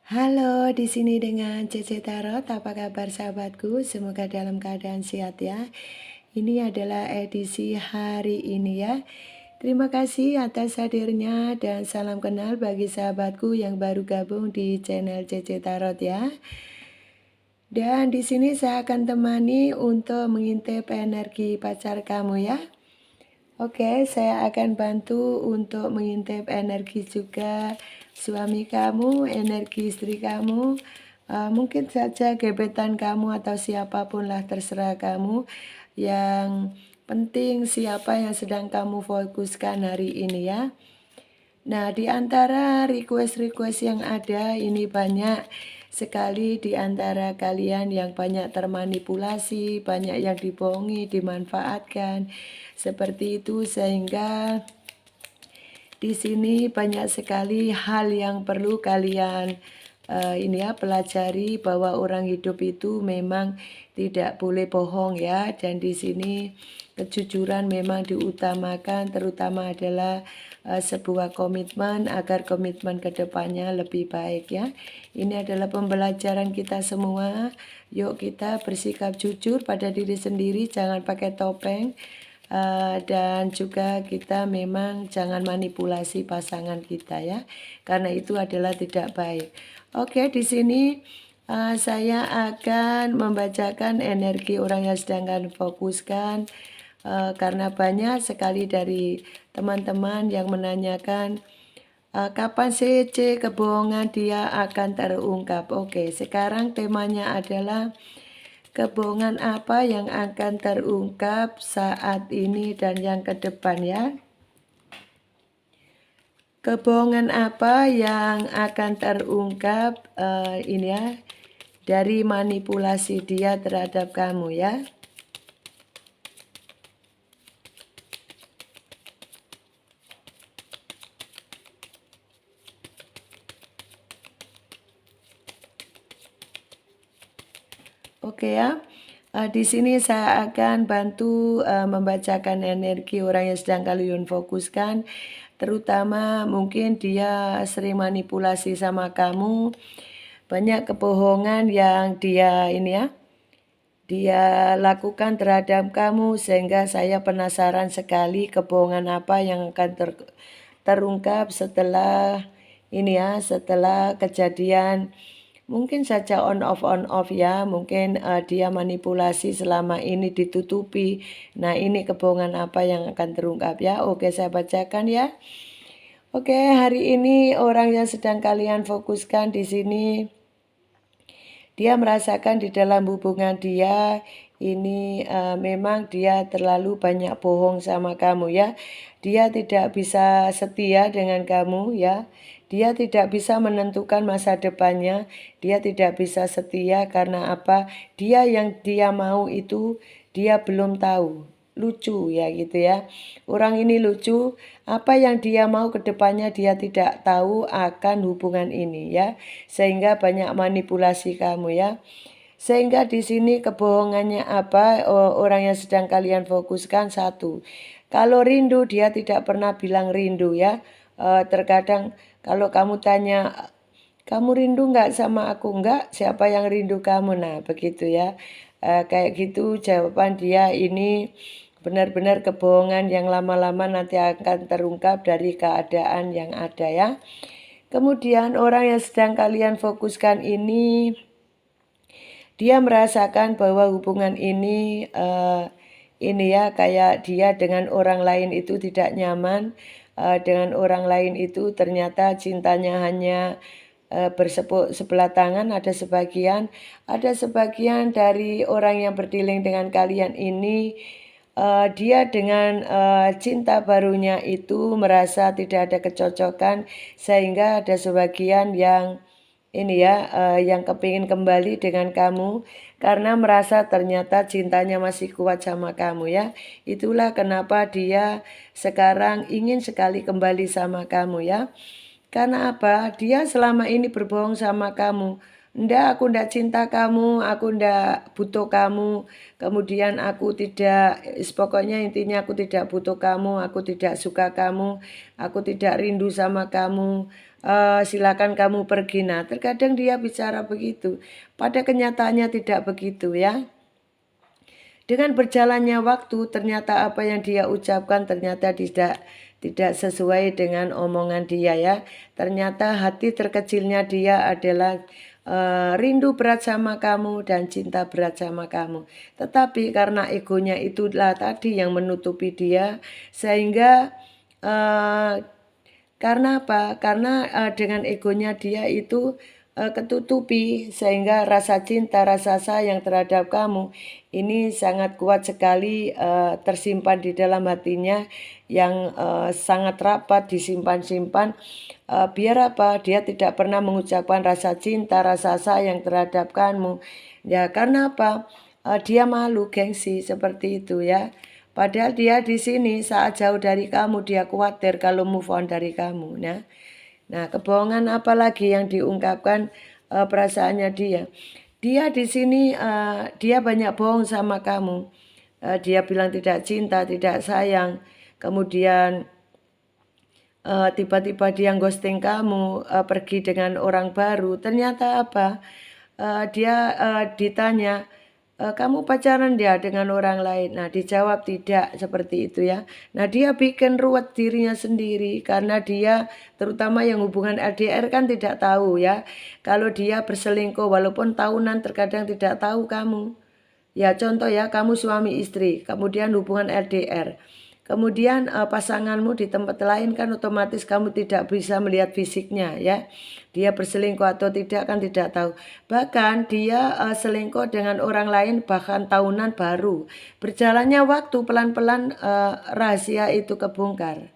Halo, di sini dengan Cece Tarot. Apa kabar sahabatku? Semoga dalam keadaan sehat ya. Ini adalah edisi hari ini ya. Terima kasih atas hadirnya dan salam kenal bagi sahabatku yang baru gabung di channel Cece Tarot ya. Dan di sini saya akan temani untuk mengintip energi pacar kamu ya. Oke, saya akan bantu untuk mengintip energi juga suami kamu, energi istri kamu, mungkin saja gebetan kamu atau siapapun lah terserah kamu. Yang penting siapa yang sedang kamu fokuskan hari ini ya. Nah, di antara request-request yang ada ini banyak sekali di antara kalian yang banyak termanipulasi, banyak yang dibohongi, dimanfaatkan. Seperti itu sehingga di sini banyak sekali hal yang perlu kalian pelajari bahwa orang hidup itu memang tidak boleh bohong ya, dan di sini kejujuran memang diutamakan, terutama adalah sebuah komitmen agar komitmen kedepannya lebih baik ya. Ini adalah pembelajaran kita semua. Yuk kita bersikap jujur pada diri sendiri, jangan pakai topeng. Dan juga kita memang jangan manipulasi pasangan kita ya, karena itu adalah tidak baik. Oke, di sini saya akan membacakan energi orang yang sedang kalian fokuskan, karena banyak sekali dari teman-teman yang menanyakan kapan sih kebohongan dia akan terungkap. Oke, sekarang temanya adalah kebohongan apa yang akan terungkap saat ini dan yang ke depan ya. Kebohongan apa yang akan terungkap ini ya, dari manipulasi dia terhadap kamu ya. Oke ya. Di sini saya akan bantu membacakan energi orang yang sedang kalian fokuskan, terutama mungkin dia sering manipulasi sama kamu, banyak kebohongan yang dia dia lakukan terhadap kamu, sehingga saya penasaran sekali kebohongan apa yang akan terungkap setelah setelah kejadian. Mungkin saja on off ya, mungkin dia manipulasi selama ini ditutupi. Nah, ini kebohongan apa yang akan terungkap ya. Oke, saya bacakan ya. Oke, hari ini orang yang sedang kalian fokuskan di sini, dia merasakan di dalam hubungan dia ini memang dia terlalu banyak bohong sama kamu ya. Dia tidak bisa setia dengan kamu ya. Dia tidak bisa menentukan masa depannya. Dia tidak bisa setia karena apa? Dia yang dia mau itu dia belum tahu. Lucu ya gitu ya. Orang ini lucu, apa yang dia mau ke depannya dia tidak tahu akan hubungan ini ya. Sehingga banyak manipulasi kamu ya. Sehingga di sini kebohongannya apa? Orang yang sedang kalian fokuskan satu. Kalau rindu dia tidak pernah bilang rindu ya. Terkadang kalau kamu tanya, kamu rindu nggak sama aku? Nggak, siapa yang rindu kamu? Nah begitu ya. Kayak gitu jawaban dia ini benar-benar kebohongan yang lama-lama nanti akan terungkap dari keadaan yang ada ya. Kemudian orang yang sedang kalian fokuskan ini, dia merasakan bahwa hubungan ini kayak dia dengan orang lain itu tidak nyaman. Dengan orang lain itu ternyata cintanya hanya bersepuk sebelah tangan. Ada sebagian dari orang yang berdealing dengan kalian ini, dia dengan cinta barunya itu merasa tidak ada kecocokan, sehingga ada sebagian yang yang kepingin kembali dengan kamu karena merasa ternyata cintanya masih kuat sama kamu ya. Itulah kenapa dia sekarang ingin sekali kembali sama kamu ya. Karena apa? Dia selama ini berbohong sama kamu. Ndak, aku ndak cinta kamu, aku ndak butuh kamu, kemudian aku tidak, pokoknya intinya aku tidak butuh kamu, aku tidak suka kamu, aku tidak rindu sama kamu, silakan kamu pergi. Nah, terkadang dia bicara begitu, pada kenyataannya tidak begitu ya. Dengan berjalannya waktu, ternyata apa yang dia ucapkan ternyata tidak sesuai dengan omongan dia ya. Ternyata hati terkecilnya dia adalah rindu berat sama kamu dan cinta berat sama kamu. Tetapi karena egonya itulah tadi yang menutupi dia, sehingga karena apa? Karena dengan egonya dia itu ketutupi, sehingga rasa cinta, rasa sayang terhadap kamu ini sangat kuat sekali tersimpan di dalam hatinya, yang sangat rapat disimpan-simpan. Biar apa? Dia tidak pernah mengucapkan rasa cinta, rasa sayang terhadap kamu. Ya karena apa? Dia malu, gengsi seperti itu ya. Padahal dia di sini saat jauh dari kamu, dia khawatir kalau move on dari kamu. Nah, kebohongan apa lagi yang diungkapkan perasaannya dia? Dia di sini dia banyak bohong sama kamu. Dia bilang tidak cinta, tidak sayang. Kemudian tiba-tiba dia ghosting kamu, pergi dengan orang baru. Ternyata apa? Dia ditanya, kamu pacaran dia dengan orang lain? Nah, dijawab tidak, seperti itu ya. Nah, dia bikin ruwet dirinya sendiri karena dia, terutama yang hubungan LDR kan tidak tahu ya. Kalau dia berselingkuh walaupun tahunan terkadang tidak tahu kamu. Ya contoh ya, kamu suami istri, kemudian hubungan LDR. Kemudian pasanganmu di tempat lain kan otomatis kamu tidak bisa melihat fisiknya ya. Dia berselingkuh atau tidak kan tidak tahu. Bahkan dia selingkuh dengan orang lain bahkan tahunan baru. Berjalannya waktu pelan-pelan rahasia itu kebongkar.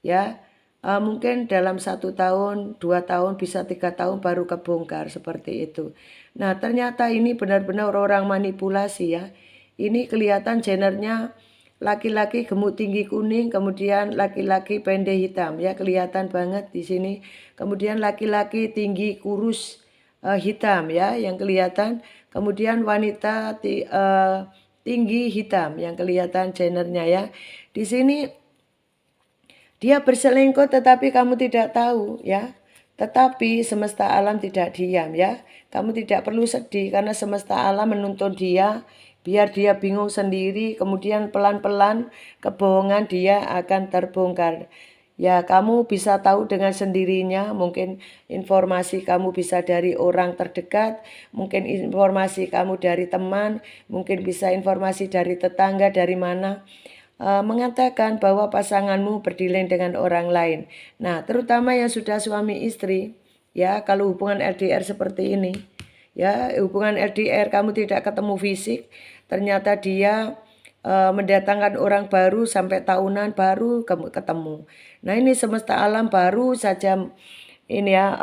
Ya, mungkin dalam 1 tahun, 2 tahun, bisa 3 tahun baru kebongkar seperti itu. Nah, ternyata ini benar-benar orang manipulasi ya. Ini kelihatan gendernya laki-laki gemuk tinggi kuning, kemudian laki-laki pendek hitam ya, kelihatan banget di sini. Kemudian laki-laki tinggi kurus hitam ya, yang kelihatan. Kemudian wanita tinggi hitam yang kelihatan gendernya ya. Di sini dia berselingkuh tetapi kamu tidak tahu ya. Tetapi semesta alam tidak diam ya. Kamu tidak perlu sedih karena semesta alam menuntun dia biar dia bingung sendiri. Kemudian pelan-pelan kebohongan dia akan terbongkar. Ya kamu bisa tahu dengan sendirinya. Mungkin informasi kamu bisa dari orang terdekat. Mungkin informasi kamu dari teman. Mungkin bisa informasi dari tetangga, dari mana. Mengatakan bahwa pasanganmu berdialog dengan orang lain. Nah, terutama yang sudah suami istri, ya kalau hubungan LDR seperti ini, ya hubungan LDR kamu tidak ketemu fisik, ternyata dia mendatangkan orang baru sampai tahunan baru kamu ketemu. Nah, ini semesta alam baru saja ini ya,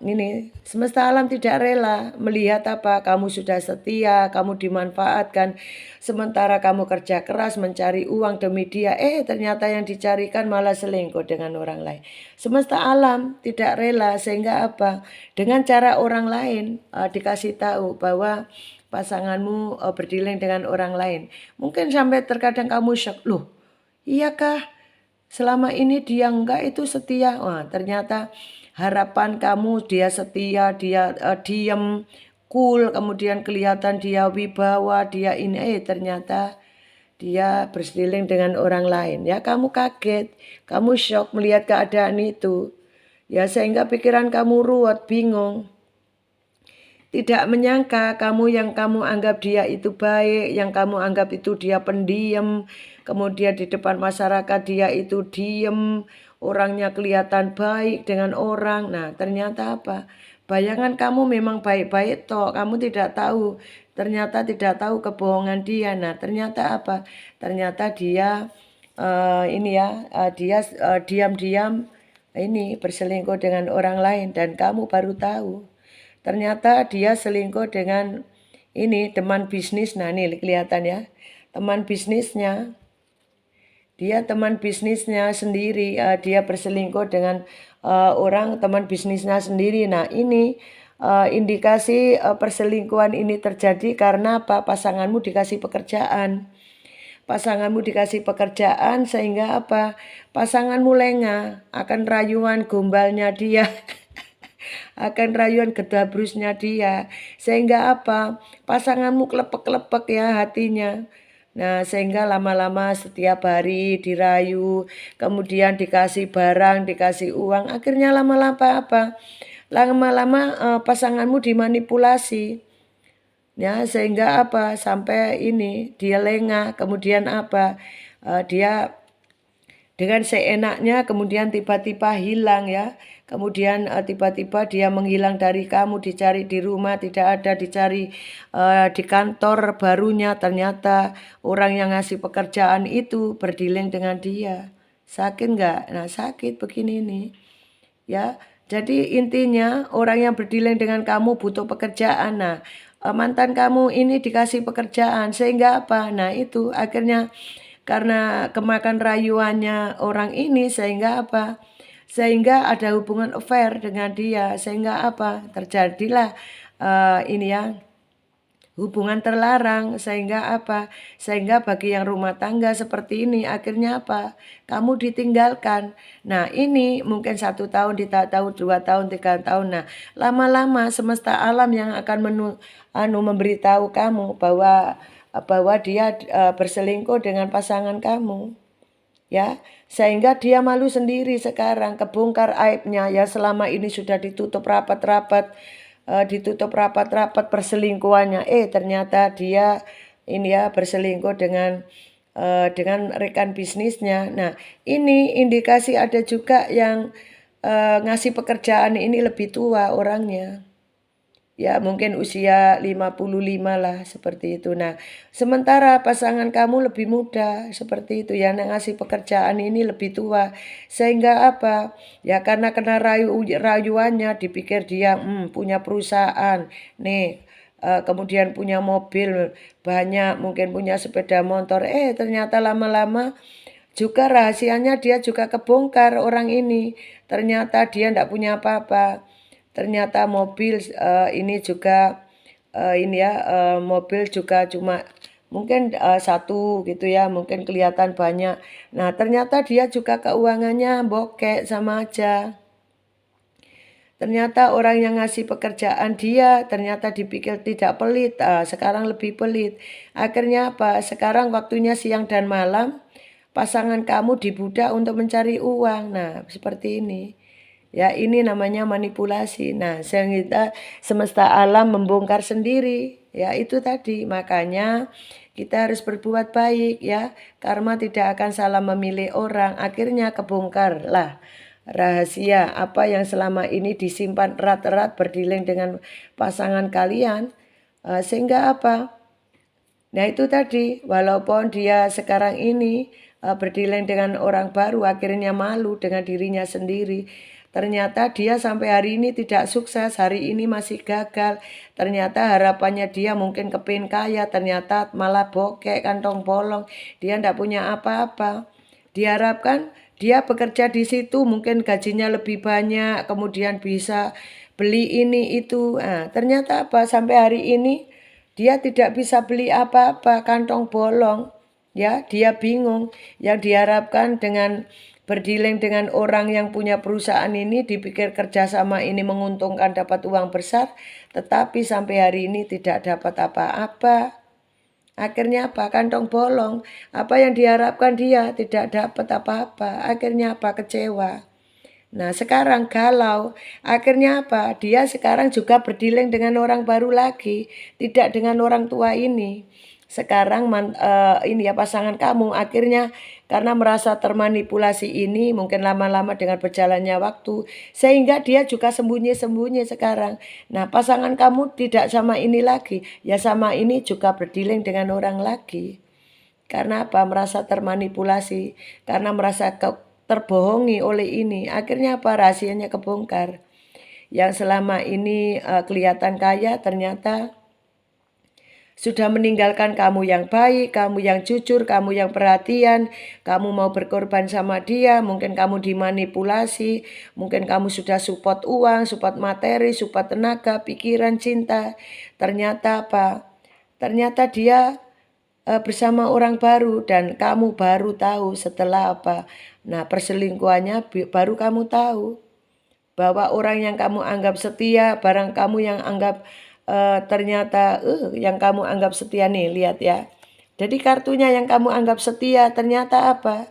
ini semesta alam tidak rela melihat apa kamu sudah setia, kamu dimanfaatkan, sementara kamu kerja keras mencari uang demi dia, ternyata yang dicarikan malah selingkuh dengan orang lain. Semesta alam tidak rela, sehingga apa? Dengan cara orang lain dikasih tahu bahwa pasanganmu berdialog dengan orang lain. Mungkin sampai terkadang kamu shock, loh, iyakah selama ini dia enggak itu setia? Wah, ternyata harapan kamu dia setia, dia diam, cool, kemudian kelihatan dia wibawa, dia ini, ternyata dia berseling dengan orang lain. Ya kamu kaget, kamu shock melihat keadaan itu. Ya sehingga pikiran kamu ruwet, bingung. Tidak menyangka kamu yang kamu anggap dia itu baik, yang kamu anggap itu dia pendiam, kemudian di depan masyarakat dia itu diem, orangnya kelihatan baik dengan orang. Nah, ternyata apa? Bayangan kamu memang baik-baik toh, kamu tidak tahu. Ternyata tidak tahu kebohongan dia. Nah, ternyata apa? Ternyata dia ini ya, dia diam-diam ini berselingkuh dengan orang lain dan kamu baru tahu. Ternyata dia selingkuh dengan ini teman bisnis. Nah ini kelihatan ya, teman bisnisnya. Dia teman bisnisnya sendiri, dia berselingkuh dengan orang teman bisnisnya sendiri. Nah ini indikasi perselingkuhan ini terjadi karena apa? Pasanganmu dikasih pekerjaan. Pasanganmu dikasih pekerjaan sehingga apa? Pasanganmu lengah akan rayuan gombalnya dia. Akan rayuan gedabrusnya dia. Sehingga apa? Pasanganmu klepek-klepek ya hatinya. Nah, sehingga lama-lama setiap hari dirayu, kemudian dikasih barang, dikasih uang, akhirnya lama-lama apa? Lama-lama pasanganmu dimanipulasi. Ya, sehingga apa? Sampai ini dia lengah, kemudian apa? Dia dengan seenaknya kemudian tiba-tiba hilang ya. Kemudian tiba-tiba dia menghilang dari kamu, dicari di rumah tidak ada, dicari di kantor barunya, ternyata orang yang ngasih pekerjaan itu berdiling dengan dia. Sakit nggak? Nah, sakit begini nih ya. Jadi intinya orang yang berdiling dengan kamu butuh pekerjaan. Nah, mantan kamu ini dikasih pekerjaan sehingga apa? Nah, itu akhirnya karena kemakan rayuannya orang ini sehingga apa? Sehingga ada hubungan affair dengan dia sehingga apa? Terjadilah ini ya, hubungan terlarang sehingga apa? Sehingga bagi yang rumah tangga seperti ini akhirnya apa? Kamu ditinggalkan. Nah, ini mungkin 1 tahun, 2 tahun, 2 tahun, 3 tahun. Nah, lama-lama semesta alam yang akan memberitahu kamu bahwa dia berselingkuh dengan pasangan kamu. Ya, sehingga dia malu sendiri sekarang, kebongkar aibnya ya, selama ini sudah ditutup rapat-rapat perselingkuhannya. Ternyata dia ini ya berselingkuh dengan rekan bisnisnya. Nah, ini indikasi ada juga yang ngasih pekerjaan ini lebih tua orangnya. Ya, mungkin usia 55 lah seperti itu. Nah, sementara pasangan kamu lebih muda seperti itu ya, yang ngasih pekerjaan ini lebih tua. Sehingga apa? Ya karena kena rayuannya dipikir dia punya perusahaan. Nih, kemudian punya mobil banyak, mungkin punya sepeda motor. Ternyata lama-lama juga rahasianya dia juga kebongkar orang ini. Ternyata dia enggak punya apa-apa. Ternyata mobil ini juga mobil juga cuma mungkin satu gitu ya, mungkin kelihatan banyak. Nah, ternyata dia juga keuangannya bokek sama aja. Ternyata orang yang ngasih pekerjaan dia ternyata dipikir tidak pelit, sekarang lebih pelit. Akhirnya apa? Sekarang waktunya siang dan malam, pasangan kamu dibudak untuk mencari uang. Nah, seperti ini. Ya, ini namanya manipulasi. Nah, sehingga semesta alam membongkar sendiri. Ya, itu tadi. Makanya kita harus berbuat baik ya. Karma tidak akan salah memilih orang. Akhirnya kebongkar lah rahasia apa yang selama ini disimpan erat-erat berdiling dengan pasangan kalian. Sehingga apa? Nah, itu tadi. Walaupun dia sekarang ini berdiling dengan orang baru, akhirnya malu dengan dirinya sendiri. Ternyata dia sampai hari ini tidak sukses, hari ini masih gagal. Ternyata harapannya dia mungkin kepin kaya, ternyata malah bokek, kantong bolong. Dia tidak punya apa-apa. Diharapkan dia bekerja di situ mungkin gajinya lebih banyak, kemudian bisa beli ini itu. Nah, ternyata apa? Sampai hari ini dia tidak bisa beli apa-apa, kantong bolong. Ya, dia bingung. Yang diharapkan dengan berdiling dengan orang yang punya perusahaan ini, dipikir kerjasama ini menguntungkan, dapat uang besar, tetapi sampai hari ini tidak dapat apa-apa. Akhirnya apa? Kantong bolong. Apa yang diharapkan dia tidak dapat apa-apa. Akhirnya apa? Kecewa. Nah, sekarang galau. Akhirnya apa? Dia sekarang juga berdiling dengan orang baru lagi, tidak dengan orang tua ini. Sekarang ini ya pasangan kamu akhirnya karena merasa termanipulasi ini, mungkin lama-lama dengan berjalannya waktu, sehingga dia juga sembunyi-sembunyi sekarang. Nah, pasangan kamu tidak sama ini lagi, ya sama ini juga berdiling dengan orang lagi. Karena apa? Merasa termanipulasi, karena merasa terbohongi oleh ini. Akhirnya apa? Rahasianya kebongkar. Yang selama ini kelihatan kaya ternyata sudah meninggalkan kamu yang baik, kamu yang jujur, kamu yang perhatian, kamu mau berkorban sama dia, mungkin kamu dimanipulasi, mungkin kamu sudah support uang, support materi, support tenaga, pikiran, cinta. Ternyata apa? Ternyata dia bersama orang baru dan kamu baru tahu setelah apa? Nah, perselingkuhannya baru kamu tahu bahwa orang yang kamu anggap setia, barang kamu yang anggap ternyata yang kamu anggap setia nih, lihat ya. Jadi kartunya yang kamu anggap setia ternyata apa?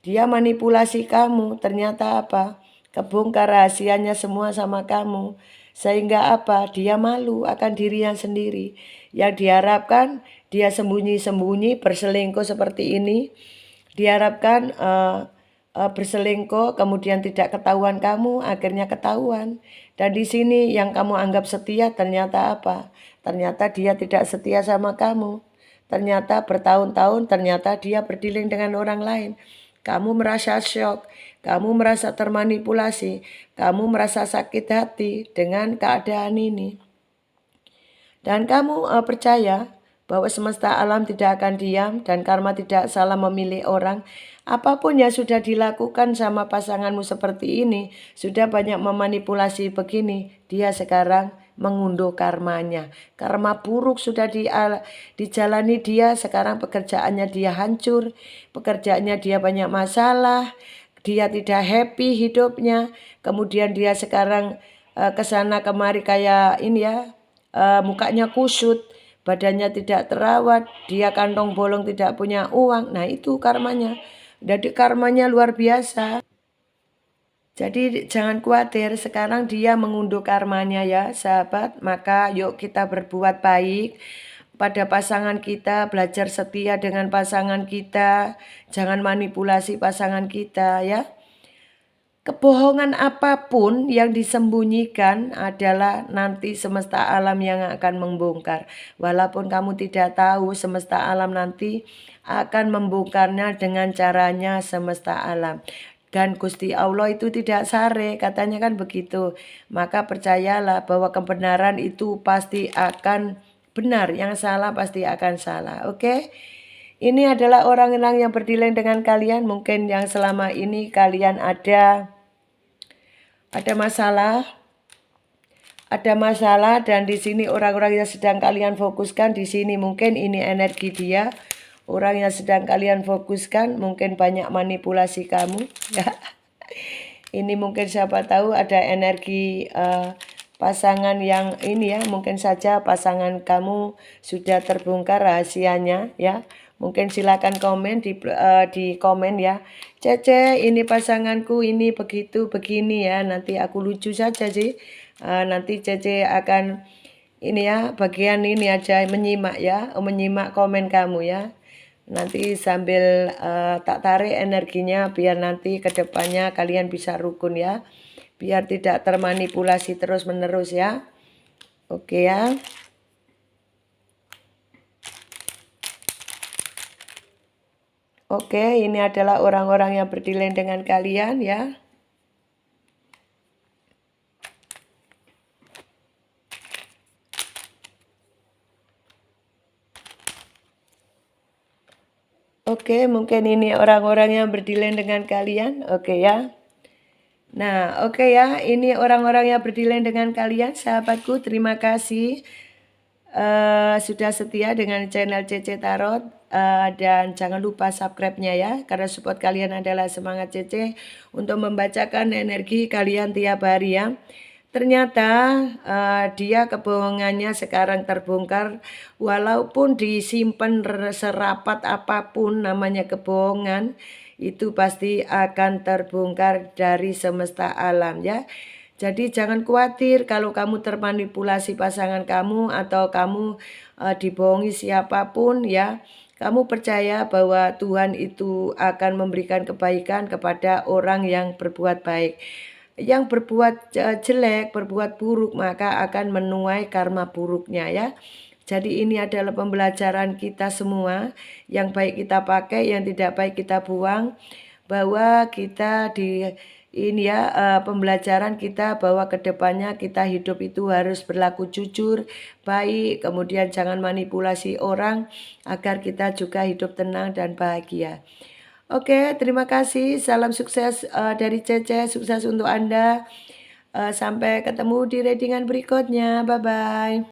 Dia manipulasi kamu, ternyata apa? Kebongkar rahasianya semua sama kamu. Sehingga apa? Dia malu akan dirinya sendiri. Yang diharapkan dia sembunyi-sembunyi berselingkuh seperti ini. Diharapkan berselingkuh kemudian tidak ketahuan kamu, akhirnya ketahuan. Dan di sini yang kamu anggap setia ternyata apa? Ternyata dia tidak setia sama kamu. Ternyata bertahun-tahun ternyata dia berdealing dengan orang lain. Kamu merasa shock, kamu merasa termanipulasi, kamu merasa sakit hati dengan keadaan ini. Dan kamu percaya bahwa semesta alam tidak akan diam dan karma tidak salah memilih orang. Apapun yang sudah dilakukan sama pasanganmu seperti ini, sudah banyak memanipulasi begini, dia sekarang mengunduh karmanya. Karma buruk sudah dijalani dia, sekarang pekerjaannya dia hancur, pekerjaannya dia banyak masalah, dia tidak happy hidupnya, kemudian dia sekarang kesana kemari kayak ini ya, mukanya kusut, badannya tidak terawat, dia kantong bolong tidak punya uang. Nah itu karmanya. Jadi karmanya luar biasa. Jadi jangan khawatir, sekarang dia mengunduh karmanya ya sahabat. Maka yuk kita berbuat baik pada pasangan kita, belajar setia dengan pasangan kita. Jangan manipulasi pasangan kita ya. Kebohongan apapun yang disembunyikan adalah nanti semesta alam yang akan membongkar. Walaupun kamu tidak tahu, semesta alam nanti akan membongkarnya dengan caranya semesta alam. Dan Gusti Allah itu tidak sare, katanya kan begitu. Maka percayalah bahwa kebenaran itu pasti akan benar, yang salah pasti akan salah. Oke? Ini adalah orang-orang yang berdealing dengan kalian. Mungkin yang selama ini kalian ada masalah dan di sini orang-orang yang sedang kalian fokuskan di sini mungkin ini energi dia. Orang yang sedang kalian fokuskan mungkin banyak manipulasi kamu ya. Ini mungkin siapa tahu ada energi pasangan yang ini ya, mungkin saja pasangan kamu sudah terbongkar rahasianya ya. Mungkin silakan komen di komen ya. Cece, ini pasanganku ini begitu begini ya. Nanti aku lucu saja sih. Nanti Cece akan ini ya, bagian ini aja menyimak ya, menyimak komen kamu ya. Nanti sambil tak tarik energinya biar nanti kedepannya kalian bisa rukun ya. Biar tidak termanipulasi terus menerus ya. Oke ya. Oke, ini adalah orang-orang yang berdealing dengan kalian ya. Oke, mungkin ini orang-orang yang berdealing dengan kalian. Oke ya. Nah, oke ya, ini orang-orang yang berdealing dengan kalian, sahabatku. Terima kasih sudah setia dengan channel Cece Tarot. Dan jangan lupa subscribe-nya ya, karena support kalian adalah semangat Cece untuk membacakan energi kalian tiap hari ya. Ternyata dia kebohongannya sekarang terbongkar, walaupun disimpan serapat apapun namanya kebohongan, itu pasti akan terbongkar dari semesta alam ya. Jadi jangan khawatir kalau kamu termanipulasi pasangan kamu atau kamu dibohongi siapapun ya. Kamu percaya bahwa Tuhan itu akan memberikan kebaikan kepada orang yang berbuat baik. Yang berbuat jelek, berbuat buruk, maka akan menuai karma buruknya ya. Jadi ini adalah pembelajaran kita semua. Yang baik kita pakai, yang tidak baik kita buang. Bahwa kita ini ya pembelajaran kita bahwa kedepannya kita hidup itu harus berlaku jujur, baik, kemudian jangan manipulasi orang agar kita juga hidup tenang dan bahagia. Oke, terima kasih. Salam sukses dari Cece, sukses untuk Anda. Sampai ketemu di readingan berikutnya. Bye-bye.